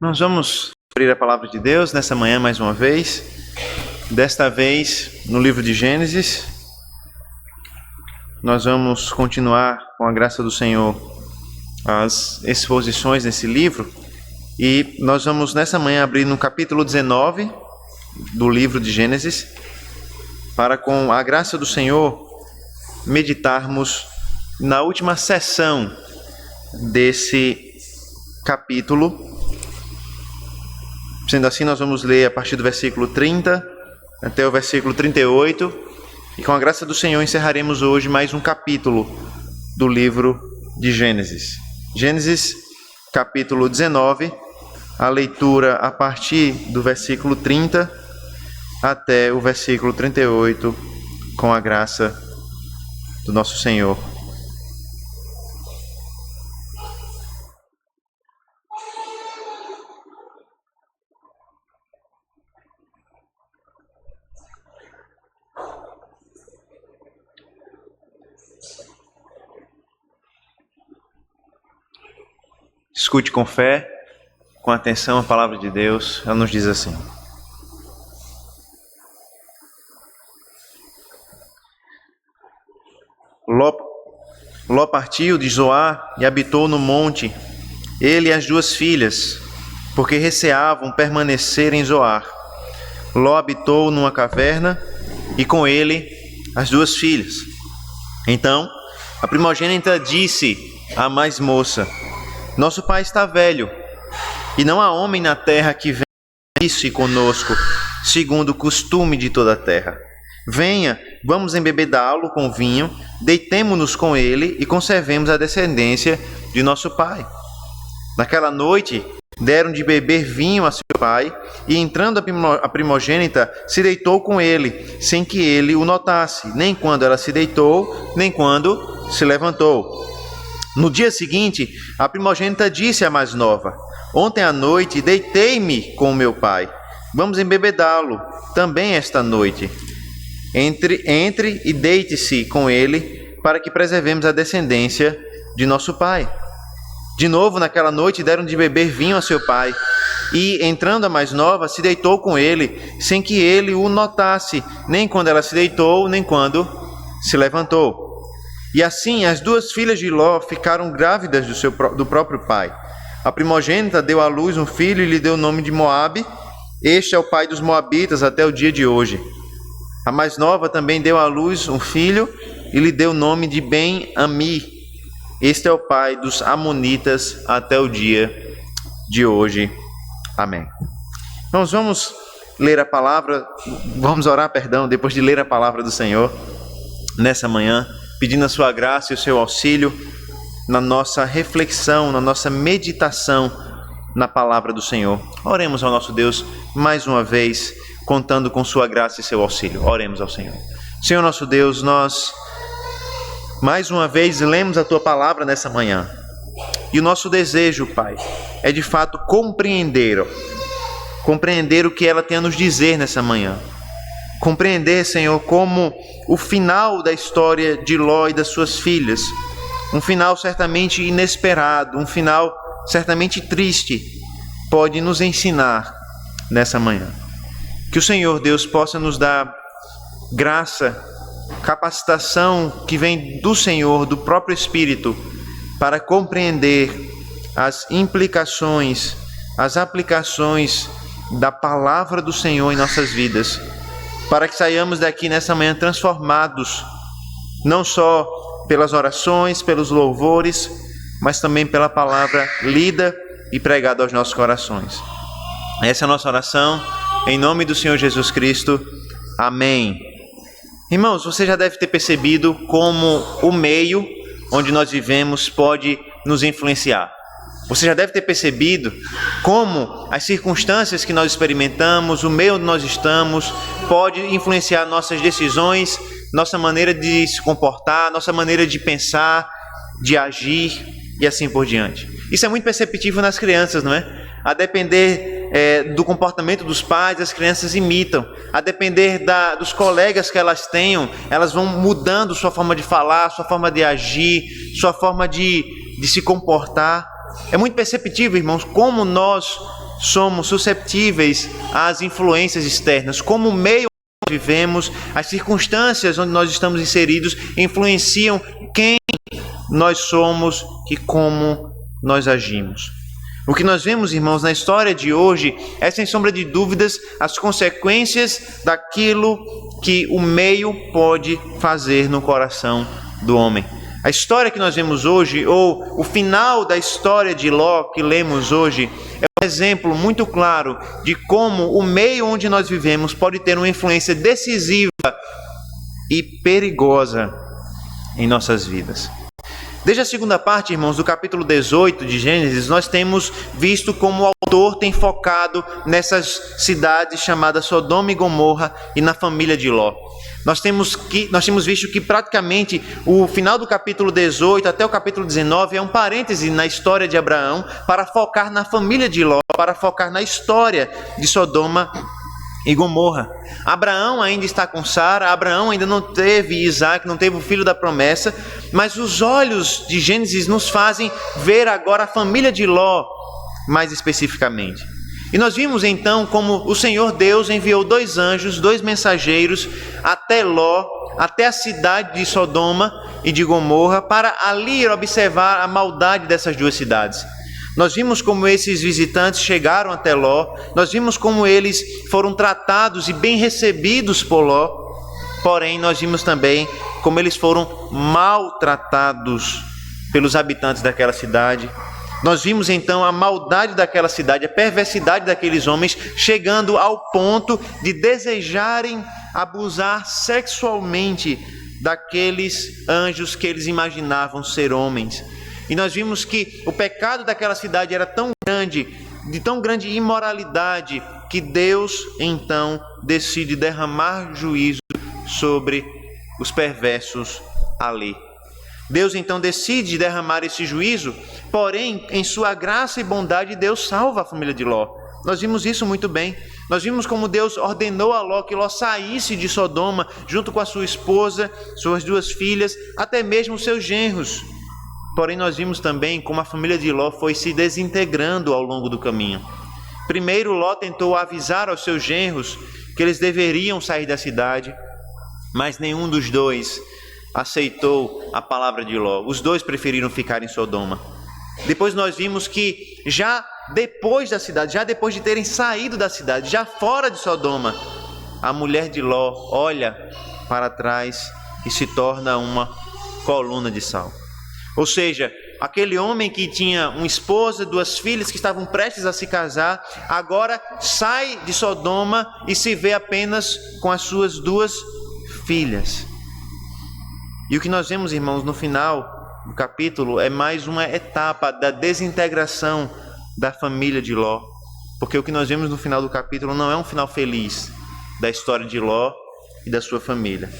Nós vamos abrir a palavra de Deus nessa manhã mais uma vez, desta vez no livro de Gênesis. Nós vamos continuar, com a graça do Senhor, as exposições nesse livro, e nós vamos nessa manhã abrir no capítulo 19 do livro de Gênesis, para, com a graça do Senhor, meditarmos na última sessão desse capítulo. Sendo assim, nós vamos ler a partir do versículo 30 até o versículo 38, e com a graça do Senhor encerraremos hoje mais um capítulo do livro de Gênesis. Gênesis, capítulo 19, a leitura a partir do versículo 30 até o versículo 38, com a graça do nosso Senhor. Escute com fé, com atenção a palavra de Deus. Ela nos diz assim: Ló partiu de Zoar e habitou no monte, ele e as duas filhas, porque receavam permanecer em Zoar. Ló habitou numa caverna e com ele as duas filhas. Então a primogênita disse à mais moça: Nosso pai está velho, e não há homem na terra que venha isso conosco, segundo o costume de toda a terra. Venha, vamos embebedá-lo com vinho, deitemo-nos com ele e conservemos a descendência de nosso pai. Naquela noite deram de beber vinho a seu pai, e entrando a primogênita se deitou com ele, sem que ele o notasse, nem quando ela se deitou, nem quando se levantou. No dia seguinte, a primogênita disse à mais nova: Ontem à noite deitei-me com meu pai. Vamos embebedá-lo também esta noite. Entre e deite-se com ele, para que preservemos a descendência de nosso pai. De novo, naquela noite, deram de beber vinho a seu pai. E, entrando a mais nova, se deitou com ele, sem que ele o notasse, nem quando ela se deitou, nem quando se levantou. E assim as duas filhas de Ló ficaram grávidas do próprio pai. A primogênita deu à luz um filho e lhe deu o nome de Moabe. Este é o pai dos moabitas até o dia de hoje. A mais nova também deu à luz um filho e lhe deu o nome de Ben-Ami. Este é o pai dos amonitas até o dia de hoje. Amém. Nós vamos ler a palavra, depois de ler a palavra do Senhor nessa manhã, pedindo a sua graça e o seu auxílio na nossa reflexão, na nossa meditação na palavra do Senhor. Oremos ao nosso Deus mais uma vez, contando com sua graça e seu auxílio. Oremos ao Senhor. Senhor nosso Deus, nós mais uma vez lemos a tua palavra nessa manhã. E o nosso desejo, Pai, é de fato compreender o que ela tem a nos dizer nessa manhã. Compreender, Senhor, como o final da história de Ló e das suas filhas, um final certamente inesperado, um final certamente triste, pode nos ensinar nessa manhã. Que o Senhor Deus possa nos dar graça, capacitação que vem do Senhor, do próprio Espírito, para compreender as implicações, as aplicações da palavra do Senhor em nossas vidas, para que saiamos daqui nessa manhã transformados, não só pelas orações, pelos louvores, mas também pela palavra lida e pregada aos nossos corações. Essa é a nossa oração, em nome do Senhor Jesus Cristo. Amém. Irmãos, você já deve ter percebido como o meio onde nós vivemos pode nos influenciar. Você já deve ter percebido como as circunstâncias que nós experimentamos, o meio onde nós estamos, pode influenciar nossas decisões, nossa maneira de se comportar, nossa maneira de pensar, de agir e assim por diante. Isso é muito perceptível nas crianças, não é? A depender do comportamento dos pais, as crianças imitam. A depender dos colegas que elas tenham, elas vão mudando sua forma de falar, sua forma de agir, sua forma de se comportar. É muito perceptível, irmãos, como nós somos susceptíveis às influências externas, como o meio onde vivemos, as circunstâncias onde nós estamos inseridos influenciam quem nós somos e como nós agimos. O que nós vemos, irmãos, na história de hoje é, sem sombra de dúvidas, as consequências daquilo que o meio pode fazer no coração do homem. A história que nós vemos hoje, ou o final da história de Ló que lemos hoje, é um exemplo muito claro de como o meio onde nós vivemos pode ter uma influência decisiva e perigosa em nossas vidas. Desde a segunda parte, irmãos, do capítulo 18 de Gênesis, nós temos visto como o autor tem focado nessas cidades chamadas Sodoma e Gomorra e na família de Ló. Nós temos visto que praticamente o final do capítulo 18 até o capítulo 19 é um parêntese na história de Abraão para focar na família de Ló, para focar na história de Sodoma e Gomorra. Abraão ainda está com Sara, Abraão ainda não teve Isaac, não teve o filho da promessa, mas os olhos de Gênesis nos fazem ver agora a família de Ló mais especificamente. E nós vimos então como o Senhor Deus enviou 2 anjos, 2 mensageiros até Ló, até a cidade de Sodoma e de Gomorra, para ali observar a maldade dessas 2 cidades. Nós vimos como esses visitantes chegaram até Ló, nós vimos como eles foram tratados e bem recebidos por Ló, porém nós vimos também como eles foram maltratados pelos habitantes daquela cidade. Nós vimos então a maldade daquela cidade, a perversidade daqueles homens, chegando ao ponto de desejarem abusar sexualmente daqueles anjos que eles imaginavam ser homens. E nós vimos que o pecado daquela cidade era tão grande, de tão grande imoralidade, que Deus então decide derramar juízo sobre os perversos ali. Deus então decide derramar esse juízo, porém, em sua graça e bondade, Deus salva a família de Ló. Nós vimos isso muito bem. Nós vimos como Deus ordenou a Ló que Ló saísse de Sodoma, junto com a sua esposa, suas 2 filhas, até mesmo seus genros. Porém, nós vimos também como a família de Ló foi se desintegrando ao longo do caminho. Primeiro, Ló tentou avisar aos seus genros que eles deveriam sair da cidade, mas nenhum dos 2 aceitou a palavra de Ló. Os 2 preferiram ficar em Sodoma. Depois nós vimos que já depois da cidade, já depois de terem saído da cidade, já fora de Sodoma, a mulher de Ló olha para trás e se torna uma coluna de sal. Ou seja, aquele homem que tinha uma esposa, 2 filhas que estavam prestes a se casar, agora sai de Sodoma e se vê apenas com as suas 2 filhas. E o que nós vemos, irmãos, no final do capítulo é mais uma etapa da desintegração da família de Ló. Porque o que nós vemos no final do capítulo não é um final feliz da história de Ló e da sua família.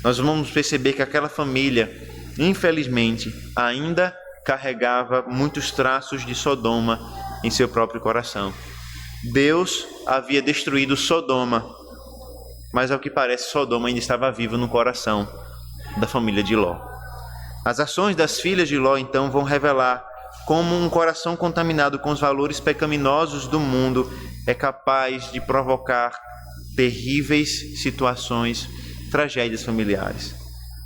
Nós vamos perceber que aquela família, infelizmente, ainda carregava muitos traços de Sodoma em seu próprio coração. Deus havia destruído Sodoma, mas ao que parece Sodoma ainda estava viva no coração da família de Ló. As ações das filhas de Ló então vão revelar como um coração contaminado com os valores pecaminosos do mundo é capaz de provocar terríveis situações, tragédias familiares.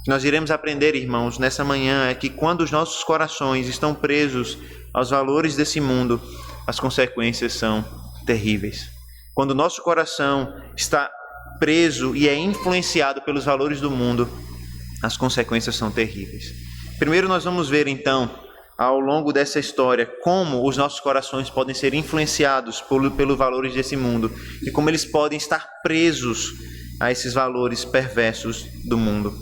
O que nós iremos aprender, irmãos, nessa manhã é que quando os nossos corações estão presos aos valores desse mundo, as consequências são terríveis. Quando o nosso coração está preso e é influenciado pelos valores do mundo, as consequências são terríveis. Primeiro nós vamos ver então, ao longo dessa história, como os nossos corações podem ser influenciados pelos valores desse mundo e como eles podem estar presos a esses valores perversos do mundo.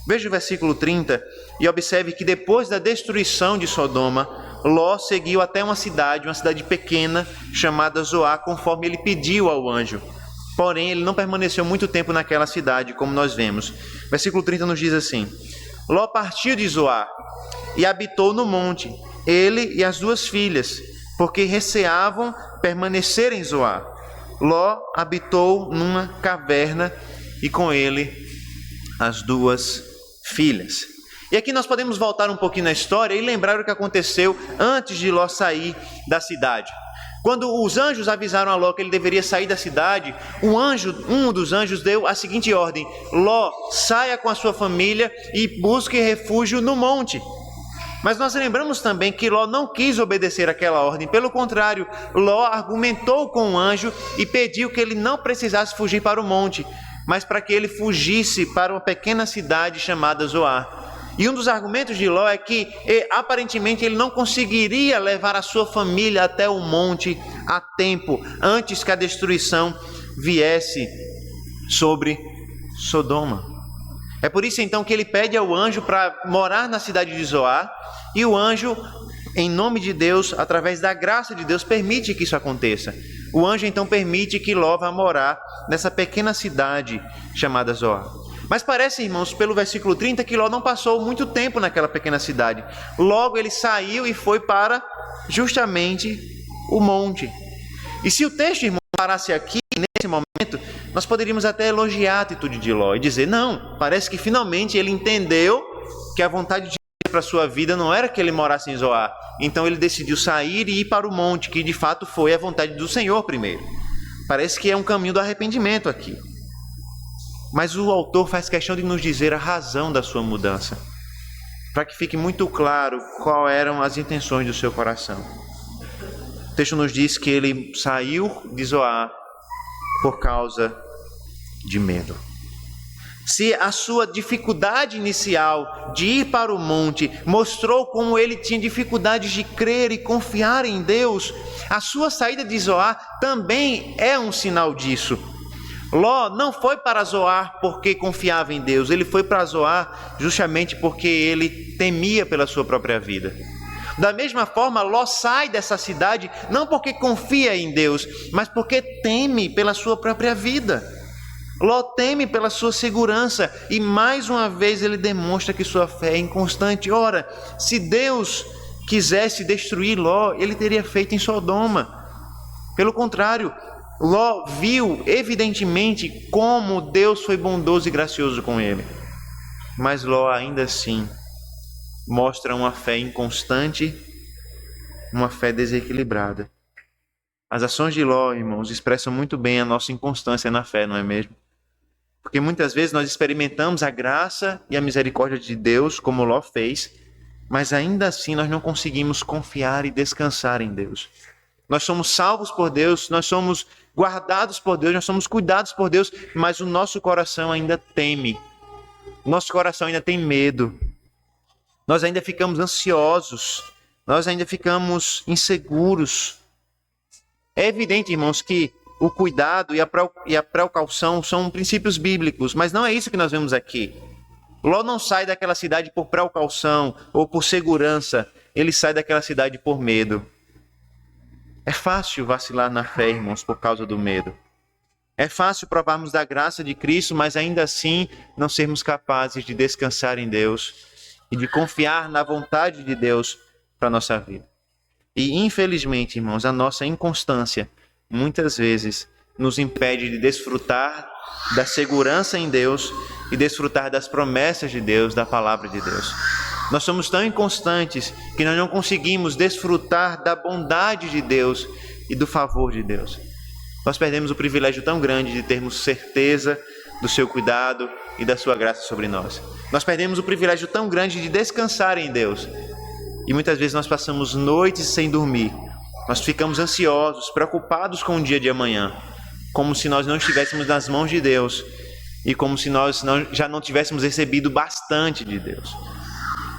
Veja o versículo 30 e observe que depois da destruição de Sodoma, Ló seguiu até uma cidade pequena chamada Zoar, conforme ele pediu ao anjo. Porém, ele não permaneceu muito tempo naquela cidade, como nós vemos. Versículo 30 nos diz assim: Ló partiu de Zoar e habitou no monte, ele e as 2 filhas, porque receavam permanecer em Zoar. Ló habitou numa caverna e com ele as 2 filhas. E aqui nós podemos voltar um pouquinho na história e lembrar o que aconteceu antes de Ló sair da cidade. Quando os anjos avisaram a Ló que ele deveria sair da cidade, um dos anjos deu a seguinte ordem: Ló, saia com a sua família e busque refúgio no monte. Mas nós lembramos também que Ló não quis obedecer aquela ordem. Pelo contrário, Ló argumentou com o anjo e pediu que ele não precisasse fugir para o monte, mas para que ele fugisse para uma pequena cidade chamada Zoar. E um dos argumentos de Ló é que, aparentemente, ele não conseguiria levar a sua família até o monte a tempo, antes que a destruição viesse sobre Sodoma. É por isso, então, que ele pede ao anjo para morar na cidade de Zoar, e o anjo, em nome de Deus, através da graça de Deus, permite que isso aconteça. O anjo, então, permite que Ló vá morar nessa pequena cidade chamada Zoar. Mas parece, irmãos, pelo versículo 30, que Ló não passou muito tempo naquela pequena cidade. Logo ele saiu e foi para justamente o monte. E se o texto, irmão, parasse aqui, nesse momento, nós poderíamos até elogiar a atitude de Ló e dizer: não, parece que finalmente ele entendeu que a vontade de Deus para a sua vida não era que ele morasse em Zoar. Então ele decidiu sair e ir para o monte, que de fato foi a vontade do Senhor primeiro. Parece que é um caminho do arrependimento aqui. Mas o autor faz questão de nos dizer a razão da sua mudança, para que fique muito claro quais eram as intenções do seu coração. O texto nos diz que ele saiu de Zoar por causa de medo. Se a sua dificuldade inicial de ir para o monte mostrou como ele tinha dificuldades de crer e confiar em Deus, a sua saída de Zoar também é um sinal disso. Ló não foi para Zoar porque confiava em Deus, ele foi para Zoar justamente porque ele temia pela sua própria vida. Da mesma forma, Ló sai dessa cidade não porque confia em Deus, mas porque teme pela sua própria vida. Ló teme pela sua segurança e mais uma vez ele demonstra que sua fé é inconstante. Ora, se Deus quisesse destruir Ló, ele teria feito em Sodoma. Pelo contrário, Ló viu evidentemente como Deus foi bondoso e gracioso com ele. Mas Ló ainda assim mostra uma fé inconstante, uma fé desequilibrada. As ações de Ló, irmãos, expressam muito bem a nossa inconstância na fé, não é mesmo? Porque muitas vezes nós experimentamos a graça e a misericórdia de Deus, como Ló fez, mas ainda assim nós não conseguimos confiar e descansar em Deus. Nós somos salvos por Deus, nós somos guardados por Deus, nós somos cuidados por Deus, mas o nosso coração ainda teme, o nosso coração ainda tem medo, nós ainda ficamos ansiosos, nós ainda ficamos inseguros. É evidente, irmãos, que o cuidado e a precaução são princípios bíblicos, mas não é isso que nós vemos aqui. Ló não sai daquela cidade por precaução ou por segurança, ele sai daquela cidade por medo. É fácil vacilar na fé, irmãos, por causa do medo. É fácil provarmos da graça de Cristo, mas ainda assim não sermos capazes de descansar em Deus e de confiar na vontade de Deus para a nossa vida. E, infelizmente, irmãos, a nossa inconstância muitas vezes nos impede de desfrutar da segurança em Deus e desfrutar das promessas de Deus, da palavra de Deus. Nós somos tão inconstantes que nós não conseguimos desfrutar da bondade de Deus e do favor de Deus. Nós perdemos o privilégio tão grande de termos certeza do seu cuidado e da sua graça sobre nós. Nós perdemos o privilégio tão grande de descansar em Deus. E muitas vezes nós passamos noites sem dormir. Nós ficamos ansiosos, preocupados com o dia de amanhã, como se nós não estivéssemos nas mãos de Deus e como se nós já não tivéssemos recebido bastante de Deus.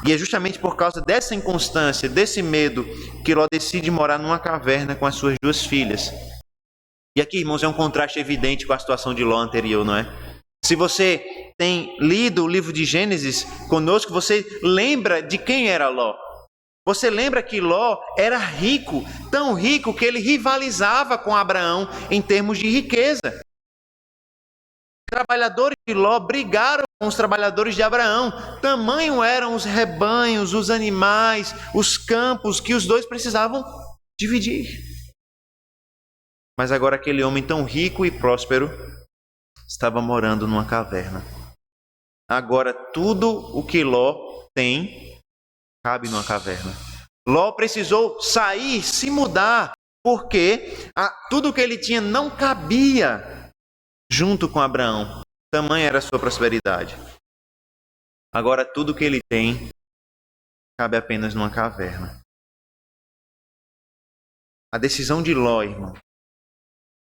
E é justamente por causa dessa inconstância, desse medo, que Ló decide morar numa caverna com as suas duas filhas. E aqui, irmãos, é um contraste evidente com a situação de Ló anterior, não é? Se você tem lido o livro de Gênesis conosco, você lembra de quem era Ló. Você lembra que Ló era rico, tão rico que ele rivalizava com Abraão em termos de riqueza. Os trabalhadores de Ló brigaram com os trabalhadores de Abraão. Tamanho eram os rebanhos, os animais, os campos que os dois precisavam dividir. Mas agora aquele homem tão rico e próspero estava morando numa caverna. Agora tudo o que Ló tem cabe numa caverna. Ló precisou sair, se mudar porque tudo o que ele tinha não cabia junto com Abraão. Tamanha era a sua prosperidade. Agora tudo o que ele tem cabe apenas numa caverna. A decisão de Ló, irmão,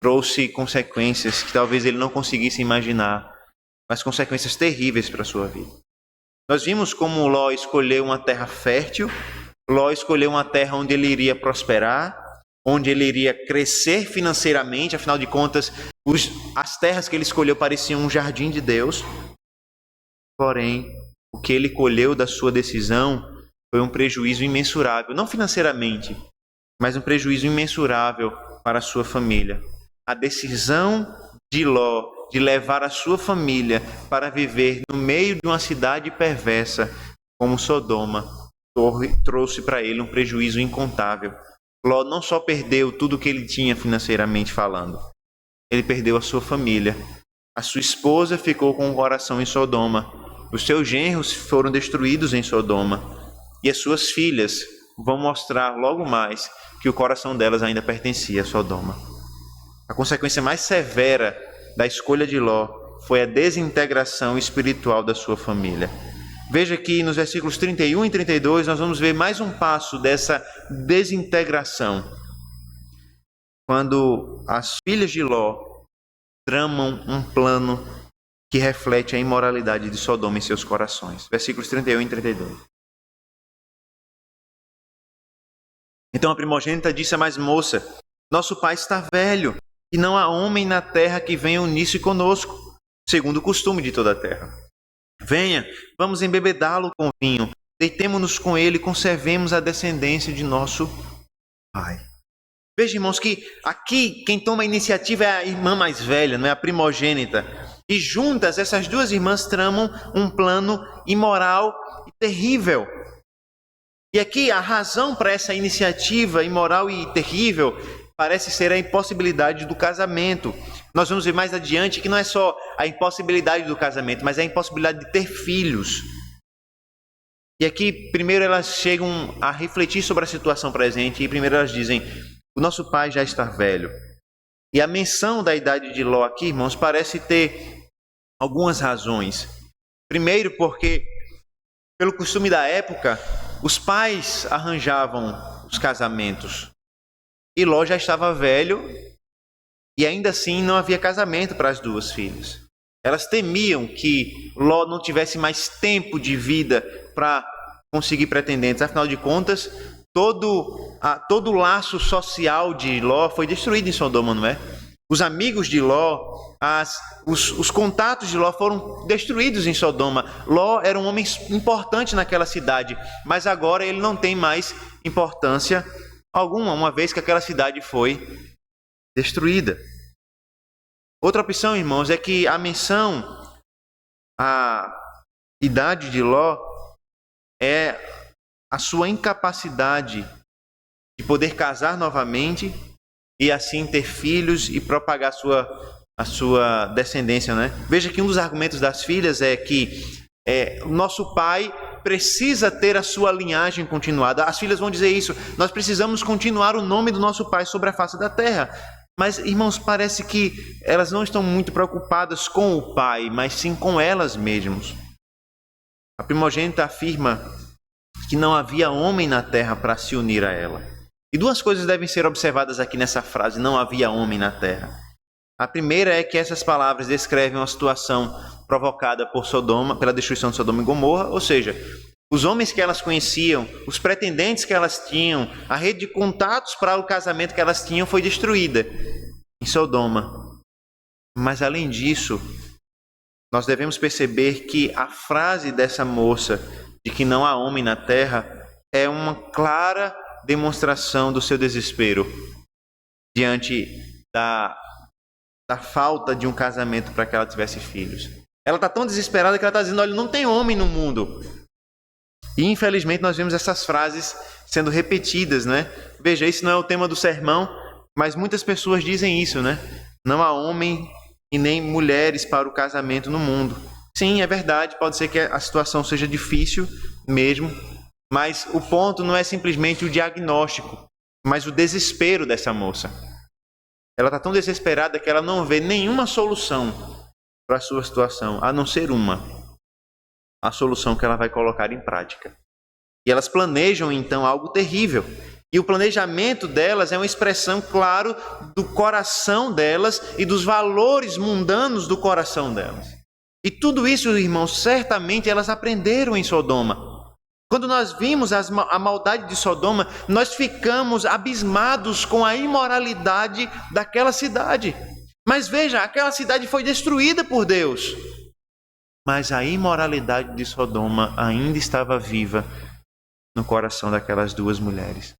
trouxe consequências que talvez ele não conseguisse imaginar, mas consequências terríveis para a sua vida. Nós vimos como Ló escolheu uma terra fértil, Ló escolheu uma terra onde ele iria prosperar, onde ele iria crescer financeiramente, afinal de contas, as terras que ele escolheu pareciam um jardim de Deus. Porém, o que ele colheu da sua decisão foi um prejuízo imensurável, não financeiramente, mas um prejuízo imensurável para a sua família. A decisão de Ló de levar a sua família para viver no meio de uma cidade perversa como Sodoma trouxe para ele um prejuízo incontável. Ló não só perdeu tudo o que ele tinha financeiramente falando, ele perdeu a sua família. A sua esposa ficou com o coração em Sodoma, os seus genros foram destruídos em Sodoma e as suas filhas vão mostrar logo mais que o coração delas ainda pertencia a Sodoma. A consequência mais severa da escolha de Ló foi a desintegração espiritual da sua família. Veja que nos versículos 31 e 32 nós vamos ver mais um passo dessa desintegração. Quando as filhas de Ló tramam um plano que reflete a imoralidade de Sodoma em seus corações. Versículos 31 e 32. Então a primogênita disse à mais moça: nosso pai está velho, e não há homem na terra que venha unir-se conosco, segundo o costume de toda a terra. Venha, vamos embebedá-lo com vinho, deitemo-nos com ele e conservemos a descendência de nosso pai. Veja, irmãos, que aqui quem toma a iniciativa é a irmã mais velha, não é a primogênita. E juntas essas duas irmãs tramam um plano imoral e terrível. E aqui a razão para essa iniciativa imoral e terrível parece ser a impossibilidade do casamento. Nós vamos ver mais adiante que não é só a impossibilidade do casamento, mas é a impossibilidade de ter filhos. E aqui, primeiro elas chegam a refletir sobre a situação presente e primeiro elas dizem: o nosso pai já está velho. E a menção da idade de Ló aqui, irmãos, parece ter algumas razões. Primeiro porque, pelo costume da época, os pais arranjavam os casamentos. E Ló já estava velho e ainda assim não havia casamento para as duas filhas. Elas temiam que Ló não tivesse mais tempo de vida para conseguir pretendentes. Afinal de contas, todo o laço social de Ló foi destruído em Sodoma, não é? Os amigos de Ló, os contatos de Ló foram destruídos em Sodoma. Ló era um homem importante naquela cidade, mas agora ele não tem mais importância alguma, uma vez que aquela cidade foi destruída. Outra opção, irmãos, é que a menção à idade de Ló é a sua incapacidade de poder casar novamente e assim ter filhos e propagar a sua descendência, né? Veja que um dos argumentos das filhas é que o nosso pai precisa ter a sua linhagem continuada. As filhas vão dizer isso: nós precisamos continuar o nome do nosso pai sobre a face da terra. Mas, irmãos, parece que elas não estão muito preocupadas com o pai, mas sim com elas mesmas. A primogênita afirma que não havia homem na terra para se unir a ela. E duas coisas devem ser observadas aqui nessa frase: não havia homem na terra. A primeira é que essas palavras descrevem uma situação provocada por Sodoma, pela destruição de Sodoma e Gomorra, ou seja, os homens que elas conheciam, os pretendentes que elas tinham, a rede de contatos para o casamento que elas tinham foi destruída em Sodoma. Mas além disso, nós devemos perceber que a frase dessa moça de que não há homem na terra é uma clara demonstração do seu desespero diante da falta de um casamento para que ela tivesse filhos. Ela está tão desesperada que ela está dizendo: olha, não tem homem no mundo. E infelizmente nós vemos essas frases sendo repetidas, né? Veja, isso não é o tema do sermão, mas muitas pessoas dizem isso, né? Não há homem e nem mulheres para o casamento no mundo. Sim, é verdade, pode ser que a situação seja difícil mesmo, mas o ponto não é simplesmente o diagnóstico, mas o desespero dessa moça. Ela está tão desesperada que ela não vê nenhuma solução para a sua situação, a não ser a solução que ela vai colocar em prática. E elas planejam, então, algo terrível. E o planejamento delas é uma expressão, claro, do coração delas e dos valores mundanos do coração delas. E tudo isso, irmãos, certamente elas aprenderam em Sodoma. Quando nós vimos a maldade de Sodoma, nós ficamos abismados com a imoralidade daquela cidade. Mas veja, aquela cidade foi destruída por Deus. Mas a imoralidade de Sodoma ainda estava viva no coração daquelas duas mulheres.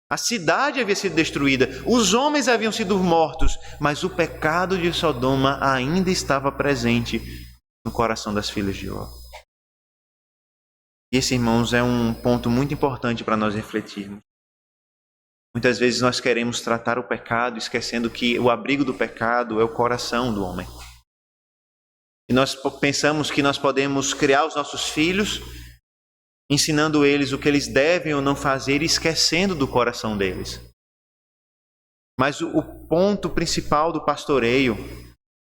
A cidade havia sido destruída, os homens haviam sido mortos, mas o pecado de Sodoma ainda estava presente no coração das filhas de Ló. E esse, irmãos, é um ponto muito importante para nós refletirmos. Muitas vezes nós queremos tratar o pecado, esquecendo que o abrigo do pecado é o coração do homem. E nós pensamos que nós podemos criar os nossos filhos, ensinando eles o que eles devem ou não fazer, e esquecendo do coração deles. Mas o ponto principal do pastoreio,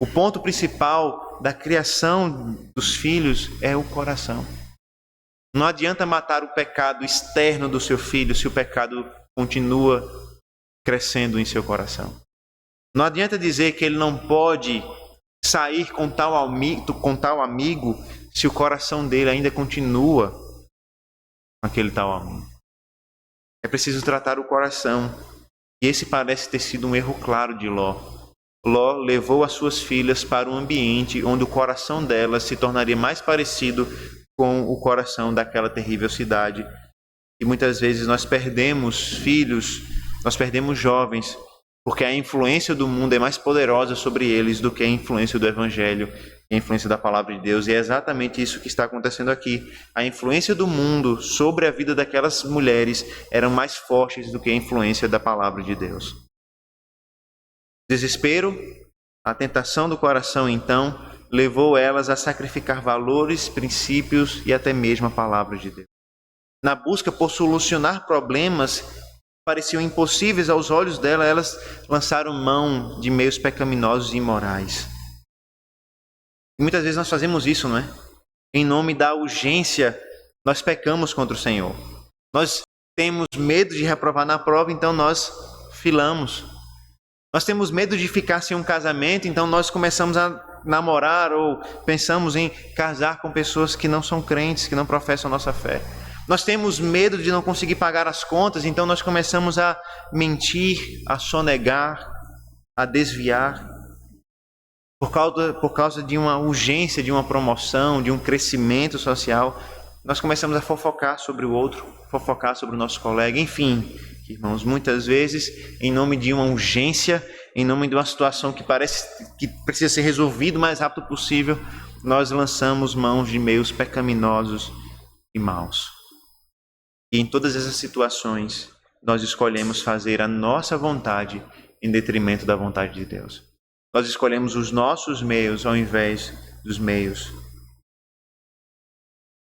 o ponto principal da criação dos filhos é o coração. Não adianta matar o pecado externo do seu filho se o pecado continua crescendo em seu coração. Não adianta dizer que ele não pode sair com tal amigo se o coração dele ainda continua com aquele tal amigo. É preciso tratar o coração. E esse parece ter sido um erro claro de Ló. Ló levou as suas filhas para um ambiente onde o coração delas se tornaria mais parecido com o coração daquela terrível cidade. E muitas vezes nós perdemos filhos, nós perdemos jovens, porque a influência do mundo é mais poderosa sobre eles do que a influência do Evangelho, a influência da Palavra de Deus. E é exatamente isso que está acontecendo aqui. A influência do mundo sobre a vida daquelas mulheres eram mais fortes do que a influência da Palavra de Deus. Desespero, a tentação do coração, então, levou elas a sacrificar valores, princípios e até mesmo a palavra de Deus. Na busca por solucionar problemas que pareciam impossíveis aos olhos dela, elas lançaram mão de meios pecaminosos e imorais. E muitas vezes nós fazemos isso, não é? Em nome da urgência, nós pecamos contra o Senhor. Nós temos medo de reprovar na prova, então nós filamos. Nós temos medo de ficar sem um casamento, então nós começamos a namorar ou pensamos em casar com pessoas que não são crentes, que não professam a nossa fé. Nós temos medo de não conseguir pagar as contas, então nós começamos a mentir, a sonegar, a desviar. Por causa de uma urgência, de uma promoção, de um crescimento social, nós começamos a fofocar sobre o outro, fofocar sobre o nosso colega, enfim, irmãos, muitas vezes, em nome de uma urgência, em nome de uma situação que parece que precisa ser resolvida o mais rápido possível, nós lançamos mãos de meios pecaminosos e maus. E em todas essas situações, nós escolhemos fazer a nossa vontade em detrimento da vontade de Deus. Nós escolhemos os nossos meios ao invés dos meios.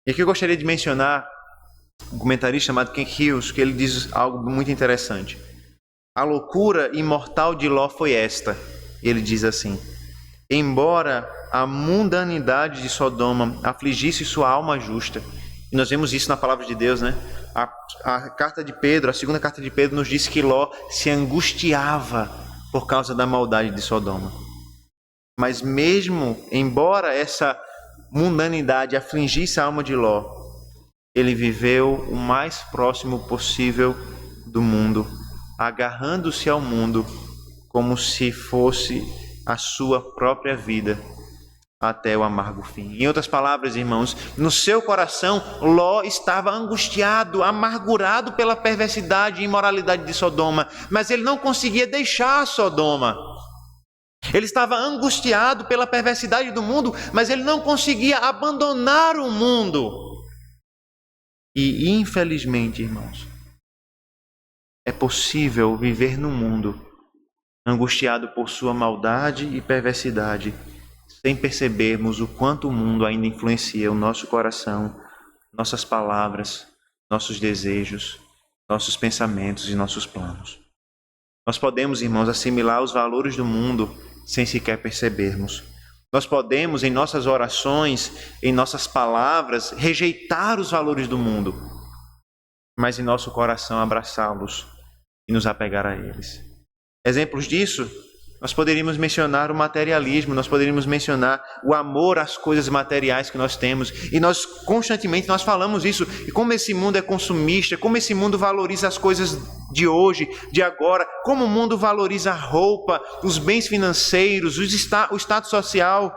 E aqui eu gostaria de mencionar um comentarista chamado Ken Hughes, que ele diz algo muito interessante. A loucura imortal de Ló foi esta. Ele diz assim: embora a mundanidade de Sodoma afligisse sua alma justa, e nós vemos isso na palavra de Deus, né? A carta de Pedro, a segunda carta de Pedro nos diz que Ló se angustiava por causa da maldade de Sodoma. Mas mesmo embora essa mundanidade afligisse a alma de Ló, ele viveu o mais próximo possível do mundo, agarrando-se ao mundo como se fosse a sua própria vida até o amargo fim. Em outras palavras, irmãos, no seu coração, Ló estava angustiado, amargurado pela perversidade e imoralidade de Sodoma, mas ele não conseguia deixar Sodoma. Ele estava angustiado pela perversidade do mundo, mas ele não conseguia abandonar o mundo. E, infelizmente, irmãos, é possível viver no mundo angustiado por sua maldade e perversidade, sem percebermos o quanto o mundo ainda influencia o nosso coração, nossas palavras, nossos desejos nossos pensamentos e nossos planos. Nós podemos, irmãos, assimilar os valores do mundo sem sequer percebermos. Nós podemos, em nossas orações, em nossas palavras, rejeitar os valores do mundo, mas em nosso coração abraçá-los e nos apegar a eles. Exemplos disso, nós poderíamos mencionar o materialismo, nós poderíamos mencionar o amor às coisas materiais que nós temos. E nós constantemente nós falamos isso, e como esse mundo é consumista, como esse mundo valoriza as coisas de hoje, de agora, como o mundo valoriza a roupa, os bens financeiros, o status social.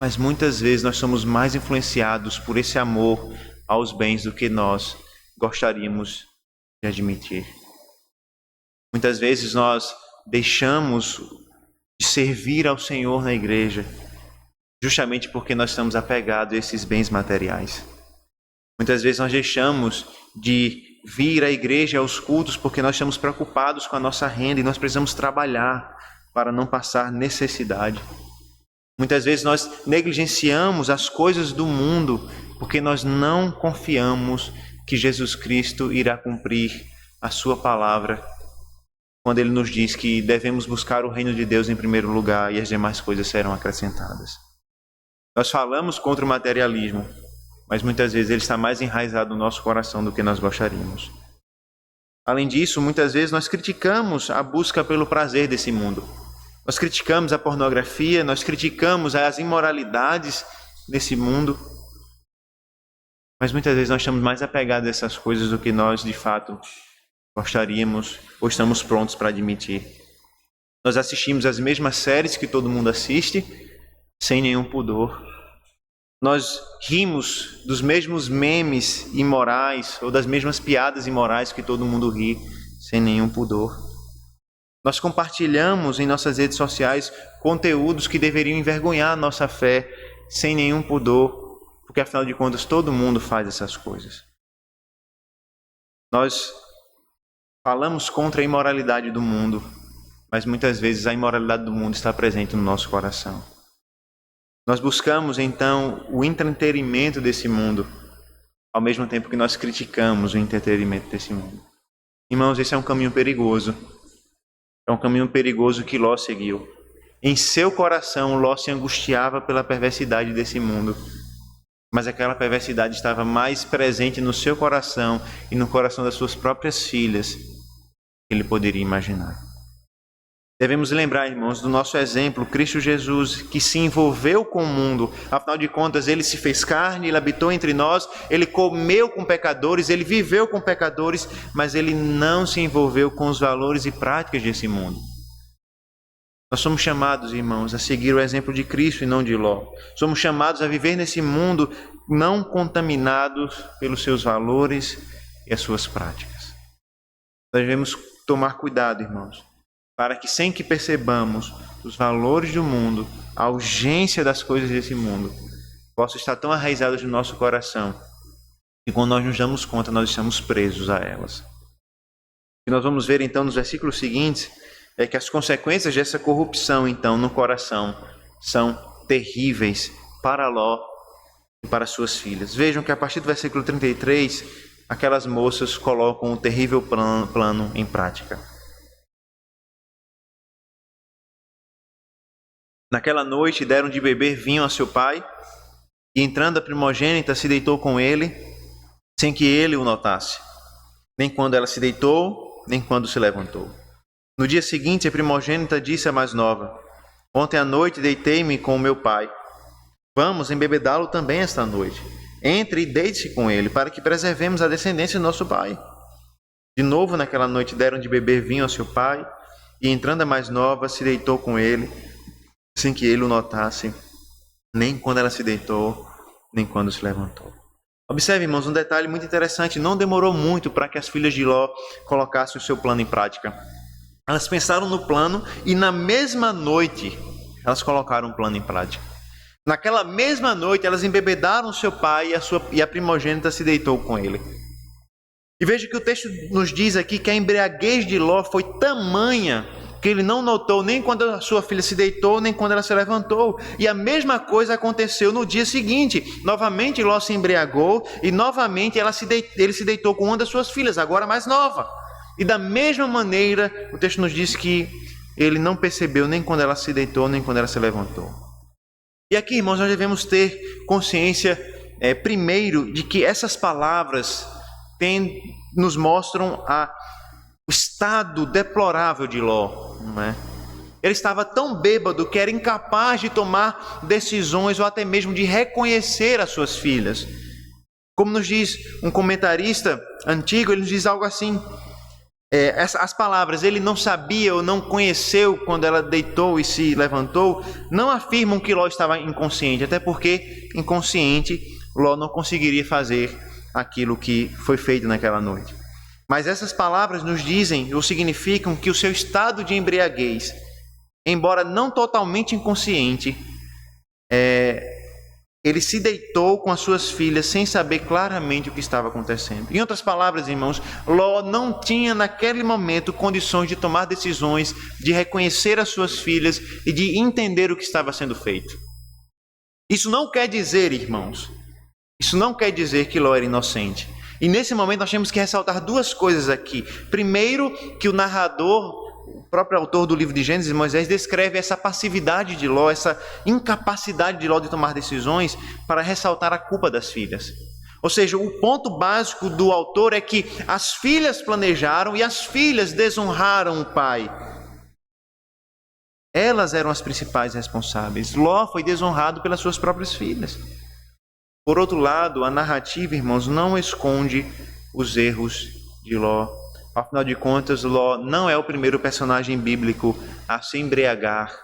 Mas muitas vezes nós somos mais influenciados por esse amor aos bens do que nós gostaríamos de admitir. Muitas vezes nós deixamos de servir ao Senhor na igreja, justamente porque nós estamos apegados a esses bens materiais. Muitas vezes nós deixamos de vir à igreja, aos cultos, porque nós estamos preocupados com a nossa renda e nós precisamos trabalhar para não passar necessidade. Muitas vezes nós negligenciamos as coisas do mundo, porque nós não confiamos que Jesus Cristo irá cumprir a sua palavra, quando ele nos diz que devemos buscar o reino de Deus em primeiro lugar e as demais coisas serão acrescentadas. Nós falamos contra o materialismo, mas muitas vezes ele está mais enraizado no nosso coração do que nós gostaríamos. Além disso, muitas vezes nós criticamos a busca pelo prazer desse mundo. Nós criticamos a pornografia, nós criticamos as imoralidades desse mundo, mas muitas vezes nós estamos mais apegados a essas coisas do que nós, de fato, gostaríamos ou estamos prontos para admitir. Nós assistimos as mesmas séries que todo mundo assiste, sem nenhum pudor. Nós rimos dos mesmos memes imorais ou das mesmas piadas imorais que todo mundo ri, sem nenhum pudor. Nós compartilhamos em nossas redes sociais conteúdos que deveriam envergonhar a nossa fé, sem nenhum pudor, porque afinal de contas todo mundo faz essas coisas. Nós falamos contra a imoralidade do mundo, mas muitas vezes a imoralidade do mundo está presente no nosso coração. Nós buscamos então o entretenimento desse mundo, ao mesmo tempo que nós criticamos o entretenimento desse mundo. Irmãos, esse é um caminho perigoso. É um caminho perigoso que Ló seguiu. Em seu coração, Ló se angustiava pela perversidade desse mundo, mas aquela perversidade estava mais presente no seu coração e no coração das suas próprias filhas que ele poderia imaginar. Devemos lembrar, irmãos, do nosso exemplo, Cristo Jesus, que se envolveu com o mundo. Afinal de contas, ele se fez carne, ele habitou entre nós, ele comeu com pecadores, ele viveu com pecadores, mas ele não se envolveu com os valores e práticas desse mundo. Nós somos chamados, irmãos, a seguir o exemplo de Cristo e não de Ló. Somos chamados a viver nesse mundo não contaminados pelos seus valores e as suas práticas. Nós devemos tomar cuidado, irmãos, para que sem que percebamos os valores do mundo, a urgência das coisas desse mundo, possam estar tão arraizados no nosso coração que quando nós nos damos conta, nós estamos presos a elas. O que nós vamos ver então nos versículos seguintes é que as consequências dessa corrupção então no coração são terríveis para Ló e para suas filhas. Vejam que a partir do versículo 33, aquelas moças colocam um terrível plano em prática. Naquela noite deram de beber vinho a seu pai, e entrando a primogênita se deitou com ele, sem que ele o notasse, nem quando ela se deitou, nem quando se levantou. No dia seguinte, a primogênita disse à mais nova: ontem à noite deitei-me com o meu pai. Vamos embebedá-lo também esta noite. Entre e deite-se com ele, para que preservemos a descendência do nosso pai. De novo, naquela noite deram de beber vinho a seu pai, e entrando a mais nova se deitou com ele, sem que ele o notasse, nem quando ela se deitou, nem quando se levantou. Observe, irmãos, um detalhe muito interessante. Não demorou muito para que as filhas de Ló colocassem o seu plano em prática. Elas pensaram no plano e na mesma noite elas colocaram o plano em prática. Naquela mesma noite elas embebedaram seu pai e a primogênita se deitou com ele. E veja que o texto nos diz aqui que a embriaguez de Ló foi tamanha porque ele não notou nem quando a sua filha se deitou, nem quando ela se levantou. E a mesma coisa aconteceu no dia seguinte. Novamente Ló se embriagou e novamente ele se deitou com uma das suas filhas, agora mais nova. E da mesma maneira, o texto nos diz que ele não percebeu nem quando ela se deitou, nem quando ela se levantou. E aqui, irmãos, nós devemos ter consciência, primeiro, de que essas palavras nos mostram o estado deplorável de Ló, não é? Ele estava tão bêbado que era incapaz de tomar decisões ou até mesmo de reconhecer as suas filhas. Como nos diz um comentarista antigo, ele nos diz algo assim: as palavras ele não sabia ou não conheceu quando ela deitou e se levantou, não afirmam que Ló estava inconsciente, até porque inconsciente Ló não conseguiria fazer aquilo que foi feito naquela noite. Mas essas palavras nos dizem ou significam que o seu estado de embriaguez, embora não totalmente inconsciente, ele se deitou com as suas filhas sem saber claramente o que estava acontecendo. Em outras palavras, irmãos, Ló não tinha naquele momento condições de tomar decisões, de reconhecer as suas filhas e de entender o que estava sendo feito. Isso não quer dizer, irmãos, isso não quer dizer que Ló era inocente. E nesse momento nós temos que ressaltar duas coisas aqui. Primeiro, que o narrador, o próprio autor do livro de Gênesis, Moisés, descreve essa passividade de Ló, essa incapacidade de Ló de tomar decisões para ressaltar a culpa das filhas. Ou seja, o ponto básico do autor é que as filhas planejaram e as filhas desonraram o pai. Elas eram as principais responsáveis. Ló foi desonrado pelas suas próprias filhas. Por outro lado, a narrativa, irmãos, não esconde os erros de Ló. Afinal de contas, Ló não é o primeiro personagem bíblico a se embriagar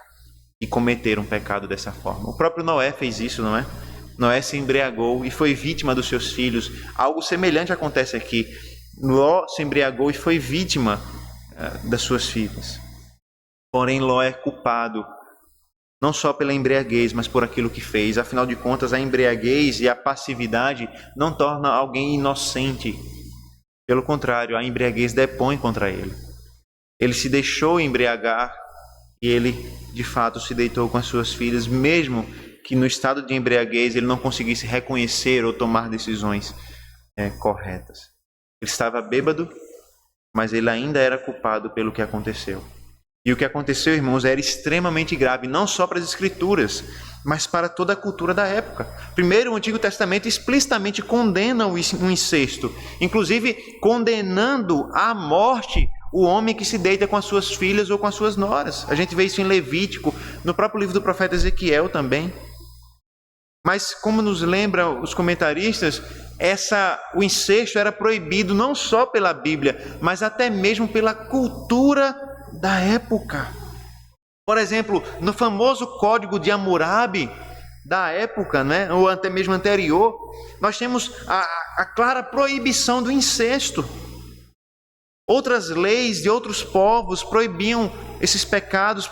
e cometer um pecado dessa forma. O próprio Noé fez isso, não é? Noé se embriagou e foi vítima dos seus filhos. Algo semelhante acontece aqui. Ló se embriagou e foi vítima das suas filhas. Porém, Ló é culpado não só pela embriaguez, mas por aquilo que fez. Afinal de contas, a embriaguez e a passividade não torna alguém inocente. Pelo contrário, a embriaguez depõe contra ele. Ele se deixou embriagar e ele, de fato, se deitou com as suas filhas, mesmo que no estado de embriaguez ele não conseguisse reconhecer ou tomar decisões corretas. Ele estava bêbado, mas ele ainda era culpado pelo que aconteceu. E o que aconteceu, irmãos, era extremamente grave, não só para as Escrituras, mas para toda a cultura da época. Primeiro, o Antigo Testamento explicitamente condena o incesto, inclusive condenando à morte o homem que se deita com as suas filhas ou com as suas noras. A gente vê isso em Levítico, no próprio livro do profeta Ezequiel também. Mas, como nos lembram os comentaristas, o incesto era proibido não só pela Bíblia, mas até mesmo pela cultura da época. Por exemplo, no famoso Código de Hammurabi da época, né, ou até mesmo anterior, nós temos a clara proibição do incesto. Outras leis de outros povos proibiam esses pecados,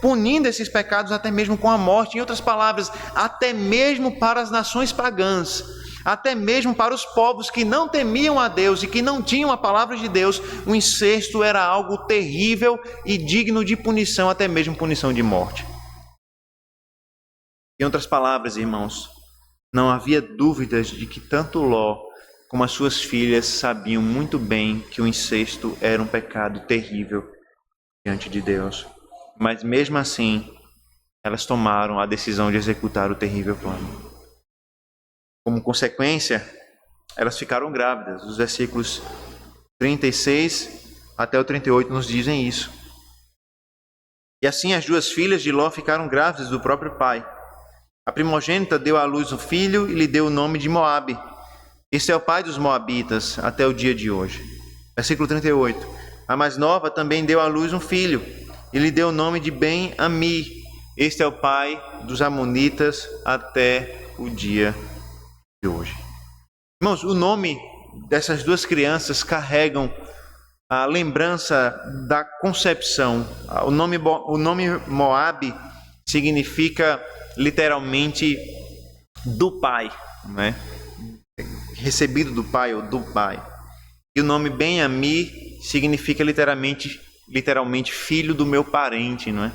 punindo esses pecados até mesmo com a morte. Em outras palavras, até mesmo para as nações pagãs, até mesmo para os povos que não temiam a Deus e que não tinham a palavra de Deus, o incesto era algo terrível e digno de punição, até mesmo punição de morte. Em outras palavras, irmãos, não havia dúvidas de que tanto Ló como as suas filhas sabiam muito bem que o incesto era um pecado terrível diante de Deus. Mas mesmo assim, elas tomaram a decisão de executar o terrível plano. Como consequência, elas ficaram grávidas. Os versículos 36 até o 38 nos dizem isso. E assim as duas filhas de Ló ficaram grávidas do próprio pai. A primogênita deu à luz um filho e lhe deu o nome de Moabe. Este é o pai dos moabitas até o dia de hoje. Versículo 38. A mais nova também deu à luz um filho e lhe deu o nome de Ben-Ami. Este é o pai dos amonitas até o dia de hoje. Irmãos, o nome dessas duas crianças carregam a lembrança da concepção. O nome Moabe significa literalmente do pai, né? Recebido do pai ou do pai. E o nome Ben-Ami significa literalmente literalmente filho do meu parente, não é?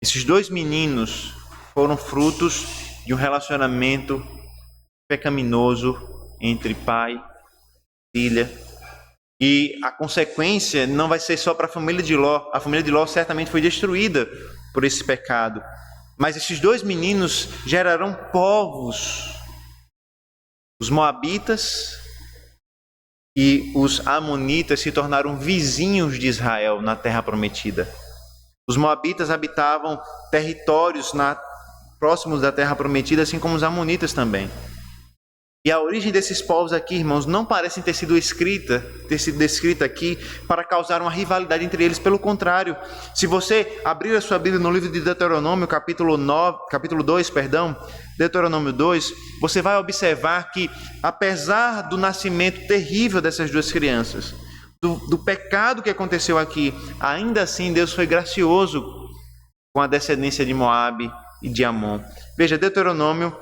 Esses dois meninos foram frutos de um relacionamento pecaminoso entre pai e filha. E a consequência não vai ser só para a família de Ló. A família de Ló certamente foi destruída por esse pecado. Mas esses dois meninos gerarão povos. Os moabitas e os amonitas se tornaram vizinhos de Israel na terra prometida. Os moabitas habitavam territórios próximos da terra prometida, assim como os amonitas também. E a origem desses povos aqui, irmãos, não parece ter sido descrita aqui para causar uma rivalidade entre eles. Pelo contrário, se você abrir a sua Bíblia no livro de Deuteronômio, capítulo 2, Deuteronômio 2, você vai observar que, apesar do nascimento terrível dessas duas crianças, do pecado que aconteceu aqui, ainda assim Deus foi gracioso com a descendência de Moabe e de Amon. Veja, Deuteronômio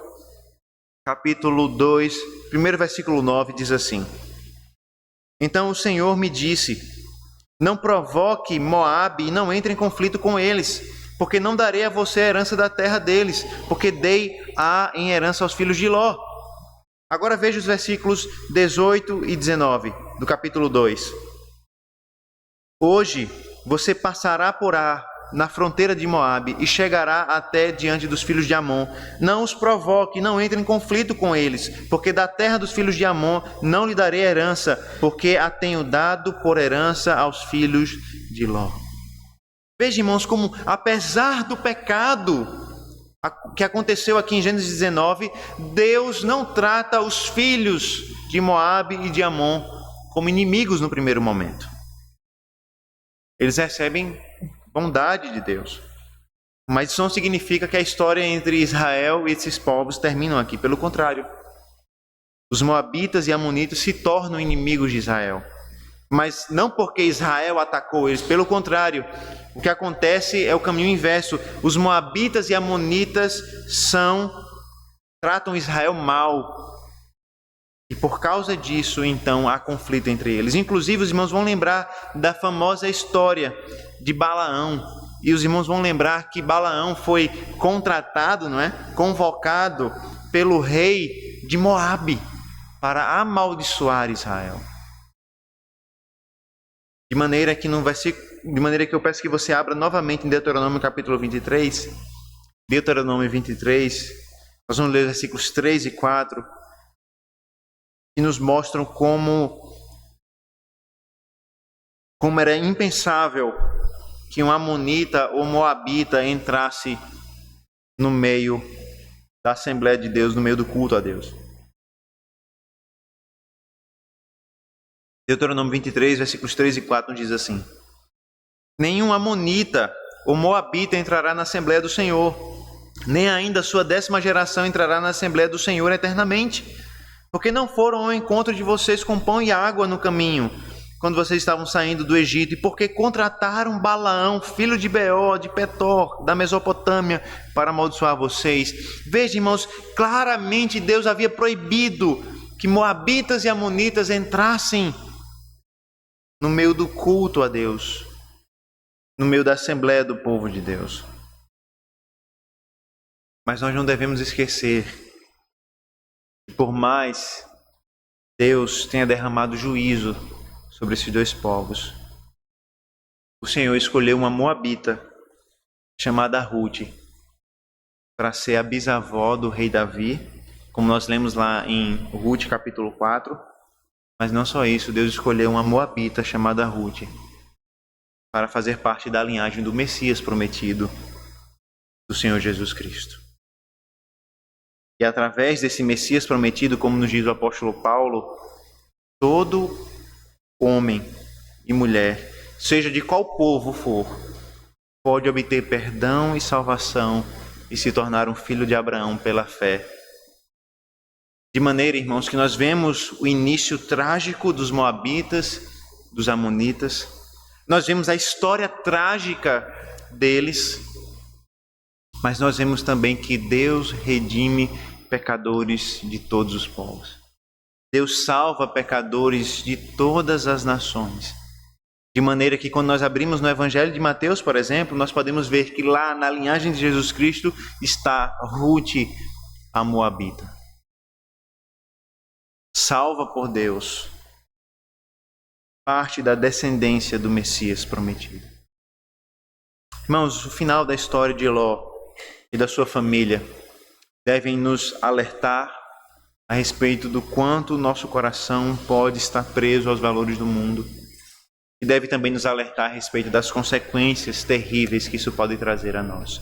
capítulo 2, primeiro versículo 9, diz assim: Então o Senhor me disse: Não provoque Moabe e não entre em conflito com eles, porque não darei a você a herança da terra deles, porque dei-a em herança aos filhos de Ló. Agora veja os versículos 18 e 19 do capítulo 2. Hoje você passará por Ar, na fronteira de Moabe, e chegará até diante dos filhos de Amon. Não os provoque, não entre em conflito com eles, porque da terra dos filhos de Amon não lhe darei herança, porque a tenho dado por herança aos filhos de Ló. Veja, irmãos, como apesar do pecado que aconteceu aqui em Gênesis 19, Deus não trata os filhos de Moabe e de Amon como inimigos no primeiro momento. Eles recebem bondade de Deus. Mas isso não significa que a história entre Israel e esses povos terminam aqui. Pelo contrário, os moabitas e amonitas se tornam inimigos de Israel. Mas não porque Israel atacou eles. Pelo contrário, o que acontece é o caminho inverso. Os moabitas e amonitas tratam Israel mal. E por causa disso, então, há conflito entre eles. Inclusive, os irmãos vão lembrar da famosa história de Balaão. E os irmãos vão lembrar que Balaão foi contratado, convocado pelo rei de Moabe para amaldiçoar Israel. De maneira que eu peço que você abra novamente em Deuteronômio capítulo 23. Deuteronômio 23, nós vamos ler versículos 3 e 4. Que nos mostram como era impensável que um amonita ou moabita entrasse no meio da Assembleia de Deus, no meio do culto a Deus. Deuteronômio 23, versículos 3 e 4 diz assim: Nenhum amonita ou moabita entrará na Assembleia do Senhor, nem ainda a sua 10ª geração entrará na Assembleia do Senhor eternamente. Porque não foram ao encontro de vocês com pão e água no caminho, quando vocês estavam saindo do Egito, e porque contrataram Balaão, filho de Beor, de Petor, da Mesopotâmia, para amaldiçoar vocês. Veja, irmãos, claramente Deus havia proibido que moabitas e amonitas entrassem no meio do culto a Deus, no meio da Assembleia do povo de Deus. Mas nós não devemos esquecer, por mais Deus tenha derramado juízo sobre esses dois povos, o Senhor escolheu uma moabita chamada Ruth para ser a bisavó do rei Davi, como nós lemos lá em Ruth capítulo 4. Mas não só isso, Deus escolheu uma moabita chamada Ruth para fazer parte da linhagem do Messias prometido, do Senhor Jesus Cristo. E através desse Messias prometido, como nos diz o apóstolo Paulo, todo homem e mulher, seja de qual povo for, pode obter perdão e salvação e se tornar um filho de Abraão pela fé. De maneira, irmãos, que nós vemos o início trágico dos moabitas, dos amonitas, nós vemos a história trágica deles, mas nós vemos também que Deus redime pecadores de todos os povos. Deus salva pecadores de todas as nações. De maneira que quando nós abrimos no Evangelho de Mateus, por exemplo, nós podemos ver que lá na linhagem de Jesus Cristo está Ruth, a Moabita, salva por Deus, parte da descendência do Messias prometido. Irmãos, o final da história de Ló e da sua família devem nos alertar a respeito do quanto o nosso coração pode estar preso aos valores do mundo. E deve também nos alertar a respeito das consequências terríveis que isso pode trazer a nós.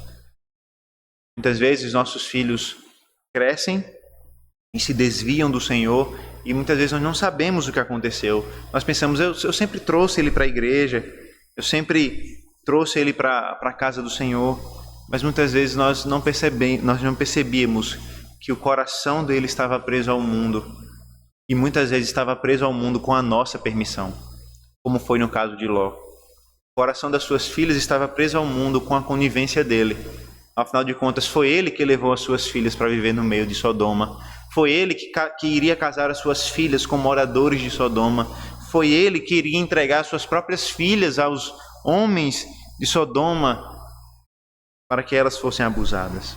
Muitas vezes nossos filhos crescem e se desviam do Senhor e muitas vezes nós não sabemos o que aconteceu. Nós pensamos, eu sempre trouxe ele para a igreja, eu sempre trouxe ele para a casa do Senhor, mas muitas vezes nós não percebíamos que o coração dele estava preso ao mundo e muitas vezes estava preso ao mundo com a nossa permissão, como foi no caso de Ló. O coração das suas filhas estava preso ao mundo com a conivência dele. Afinal de contas, foi ele que levou as suas filhas para viver no meio de Sodoma. Foi ele que iria casar as suas filhas com moradores de Sodoma. Foi ele que iria entregar suas próprias filhas aos homens de Sodoma para que elas fossem abusadas.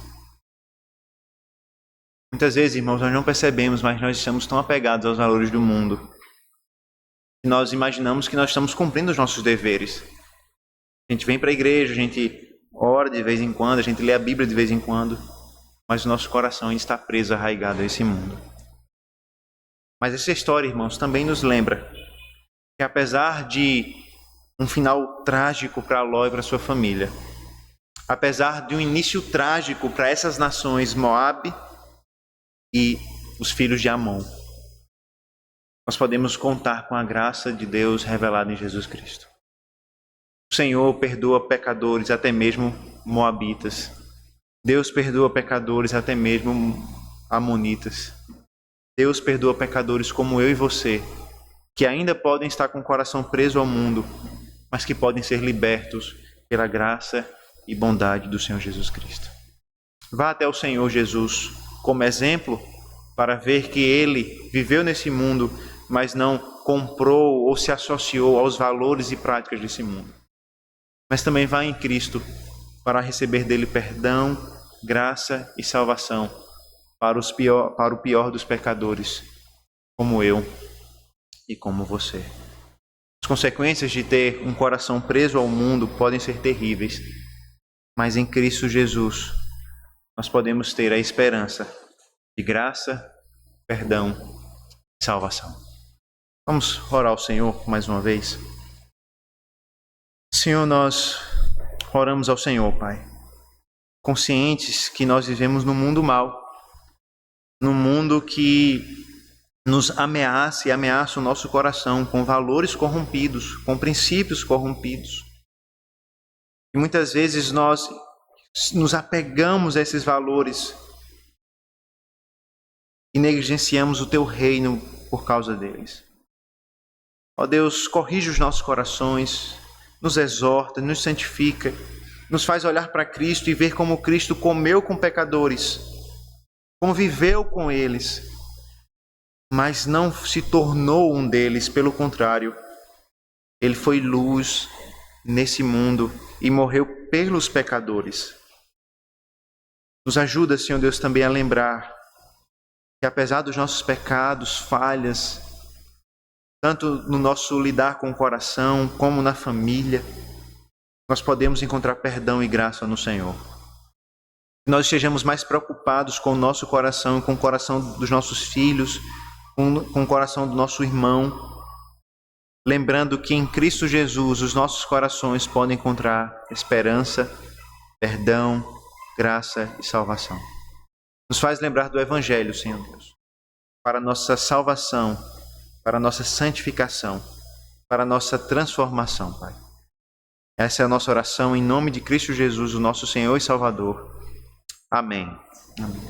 Muitas vezes, irmãos, nós não percebemos, mas nós estamos tão apegados aos valores do mundo que nós imaginamos que nós estamos cumprindo os nossos deveres. A gente vem para a igreja, a gente ora de vez em quando, a gente lê a Bíblia de vez em quando, mas o nosso coração ainda está preso, arraigado a esse mundo. Mas essa história, irmãos, também nos lembra que apesar de um final trágico para Ló e para sua família, apesar de um início trágico para essas nações, Moabe e os filhos de Amon, nós podemos contar com a graça de Deus revelada em Jesus Cristo. O Senhor perdoa pecadores, até mesmo moabitas. Deus perdoa pecadores, até mesmo amonitas. Deus perdoa pecadores como eu e você, que ainda podem estar com o coração preso ao mundo, mas que podem ser libertos pela graça e bondade do Senhor Jesus Cristo. Vá até o Senhor Jesus como exemplo para ver que Ele viveu nesse mundo, mas não comprou ou se associou aos valores e práticas desse mundo. Mas também vá em Cristo para receber dele perdão, graça e salvação para o pior dos pecadores, como eu e como você. As consequências de ter um coração preso ao mundo podem ser terríveis, mas em Cristo Jesus nós podemos ter a esperança de graça, perdão e salvação. Vamos orar ao Senhor mais uma vez. Senhor, nós oramos ao Senhor, Pai, conscientes que nós vivemos num mundo mau, num mundo que nos ameaça e ameaça o nosso coração com valores corrompidos, com princípios corrompidos. E muitas vezes nós nos apegamos a esses valores e negligenciamos o Teu reino por causa deles. Ó Deus, corrige os nossos corações, nos exorta, nos santifica, nos faz olhar para Cristo e ver como Cristo comeu com pecadores, conviveu com eles, mas não se tornou um deles, pelo contrário, Ele foi luz nesse mundo e morreu pelos pecadores. Nos ajuda, Senhor Deus, também a lembrar que apesar dos nossos pecados, falhas, tanto no nosso lidar com o coração, como na família, nós podemos encontrar perdão e graça no Senhor. Que nós estejamos mais preocupados com o nosso coração, com o coração dos nossos filhos, com o coração do nosso irmão, lembrando que em Cristo Jesus os nossos corações podem encontrar esperança, perdão, graça e salvação. Nos faz lembrar do Evangelho, Senhor Deus, para a nossa salvação, para a nossa santificação, para a nossa transformação, Pai. Essa é a nossa oração em nome de Cristo Jesus, o nosso Senhor e Salvador. Amém. Amém.